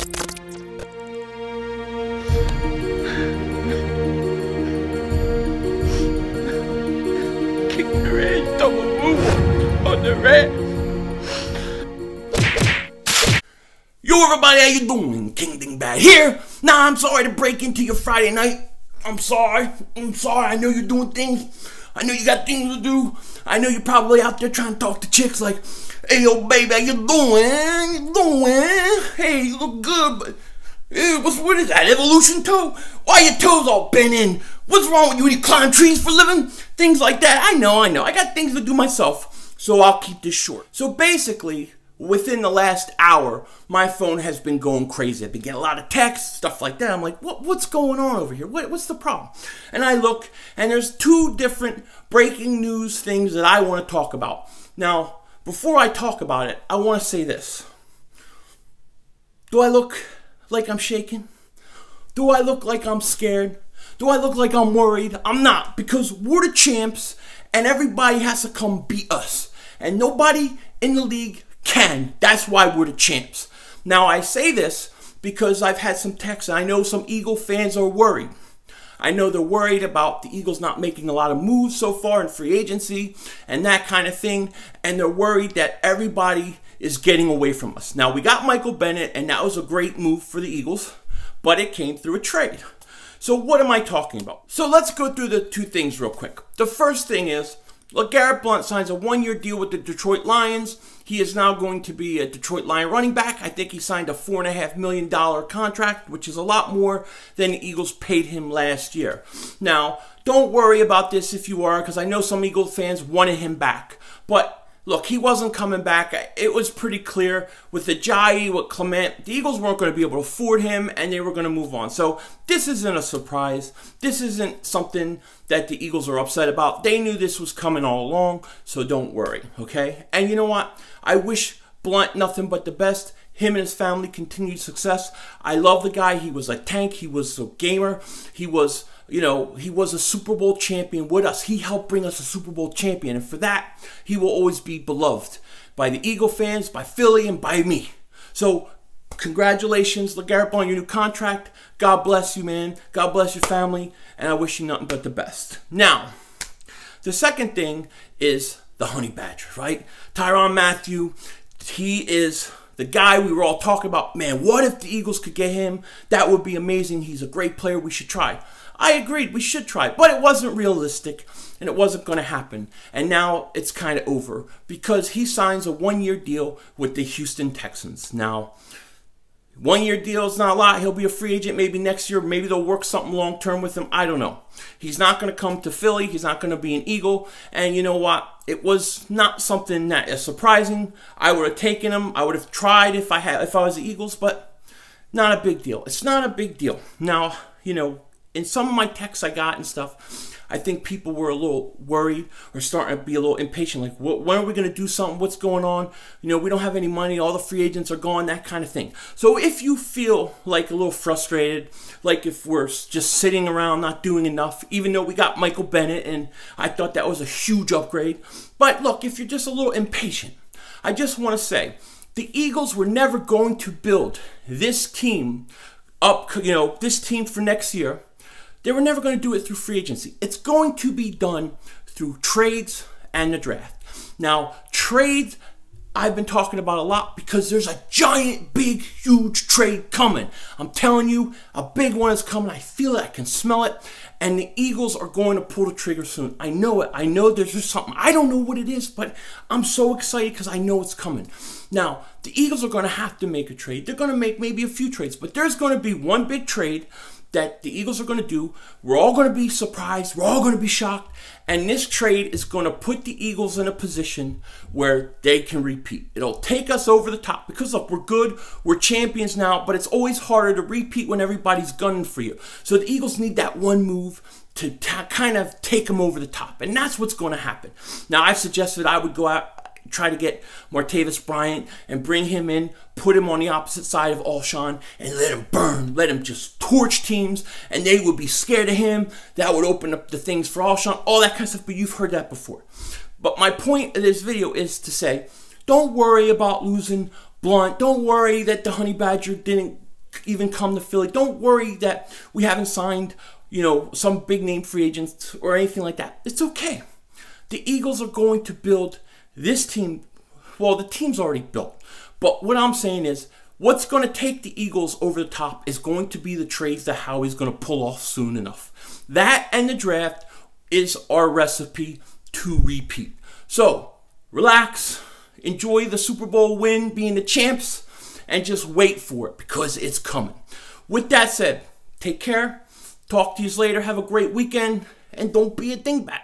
Kick the red, double move on the red. Yo everybody, how you doing? King Dingbat here. Nah, I'm sorry to break into your Friday night. I'm sorry. I know you're doing things. I know you got things to do. I know you're probably out there trying to talk to chicks like, hey, yo, baby, how you doing? Hey, you look good, but what is that, evolution toe? Why your toes all bent in? What's wrong with you? You climb trees for a living? Things like that. I know. I got things to do myself, so I'll keep this short. So basically, within the last hour, my phone has been going crazy. I've been getting a lot of texts, stuff like that. I'm like, what's going on over here? What's the problem? And I look, and there's two different breaking news things that I want to talk about. Now, before I talk about it, I want to say this. Do I look like I'm shaking? Do I look like I'm scared? Do I look like I'm worried? I'm not, because we're the champs, and everybody has to come beat us. And nobody in the league can. That's why we're the champs. Now, I say this because I've had some texts, and I know some Eagle fans are worried. I know they're worried about the Eagles not making a lot of moves so far in free agency and that kind of thing, and they're worried that everybody is getting away from us. Now, we got Michael Bennett, and that was a great move for the Eagles, but it came through a trade. So what am I talking about? So let's go through the two things real quick. The first thing is, Blount signs a one-year deal with the Detroit Lions. He is now going to be a Detroit Lion running back. I think he signed a $4.5 million contract, which is a lot more than the Eagles paid him last year. Now, don't worry about this if you are, because I know some Eagles fans wanted him back. But look, he wasn't coming back. It was pretty clear with Ajayi, with Clement, the Eagles weren't going to be able to afford him, and they were going to move on. So this isn't a surprise. This isn't something that the Eagles are upset about. They knew this was coming all along, so don't worry, okay? And you know what? I wish Blount nothing but the best. Him and his family continued success. I love the guy. He was a tank. He was a gamer. He was, he was a Super Bowl champion with us. He helped bring us a Super Bowl champion. And for that, he will always be beloved by the Eagle fans, by Philly, and by me. So, congratulations, Blount, on your new contract. God bless you, man. God bless your family. And I wish you nothing but the best. Now, the second thing is the Honey Badger, right? Tyrann Mathieu, he is the guy we were all talking about. Man, what if the Eagles could get him? That would be amazing. He's a great player. We should try. I agreed. We should try. But it wasn't realistic, and it wasn't going to happen. And now it's kind of over because he signs a one-year deal with the Houston Texans. Now, one-year deal is not a lot. He'll be a free agent maybe next year. Maybe they'll work something long-term with him. I don't know. He's not going to come to Philly. He's not going to be an Eagle. And you know what? It was not something that is surprising. I would have taken him. I would have tried if I was the Eagles, but not a big deal. It's not a big deal. Now, in some of my texts I got and stuff, I think people were a little worried or starting to be a little impatient. Like, when are we going to do something? What's going on? We don't have any money. All the free agents are gone, that kind of thing. So if you feel like a little frustrated, like if we're just sitting around not doing enough, even though we got Michael Bennett, and I thought that was a huge upgrade. But look, if you're just a little impatient, I just want to say, the Eagles were never going to build this team up, this team for next year. They were never going to do it through free agency. It's going to be done through trades and the draft. Now, trades I've been talking about a lot because there's a giant, big, huge trade coming. I'm telling you, a big one is coming. I feel it. I can smell it. And the Eagles are going to pull the trigger soon. I know it. I know there's just something. I don't know what it is, but I'm so excited because I know it's coming. Now, the Eagles are going to have to make a trade. They're going to make maybe a few trades, but there's going to be one big trade that the Eagles are going to do. We're all going to be surprised. We're all going to be shocked. And this trade is going to put the Eagles in a position where they can repeat. It'll take us over the top because, look, we're good. We're champions now, but it's always harder to repeat when everybody's gunning for you. So the Eagles need that one move to kind of take them over the top. And that's what's going to happen. Now, I've suggested I would go out, try to get Martavis Bryant and bring him in, put him on the opposite side of Alshon, and let him burn, let him just torch teams, and they would be scared of him. That would open up the things for Alshon, all that kind of stuff, but you've heard that before. But my point of this video is to say, don't worry about losing Blount. Don't worry that the Honey Badger didn't even come to Philly. Don't worry that we haven't signed, some big name free agents or anything like that. It's okay. The Eagles are going to build this team. Well, the team's already built. But what I'm saying is, what's going to take the Eagles over the top is going to be the trades that Howie's going to pull off soon enough. That and the draft is our recipe to repeat. So, relax, enjoy the Super Bowl win, being the champs, and just wait for it because it's coming. With that said, take care. Talk to you later. Have a great weekend, and don't be a dingbat.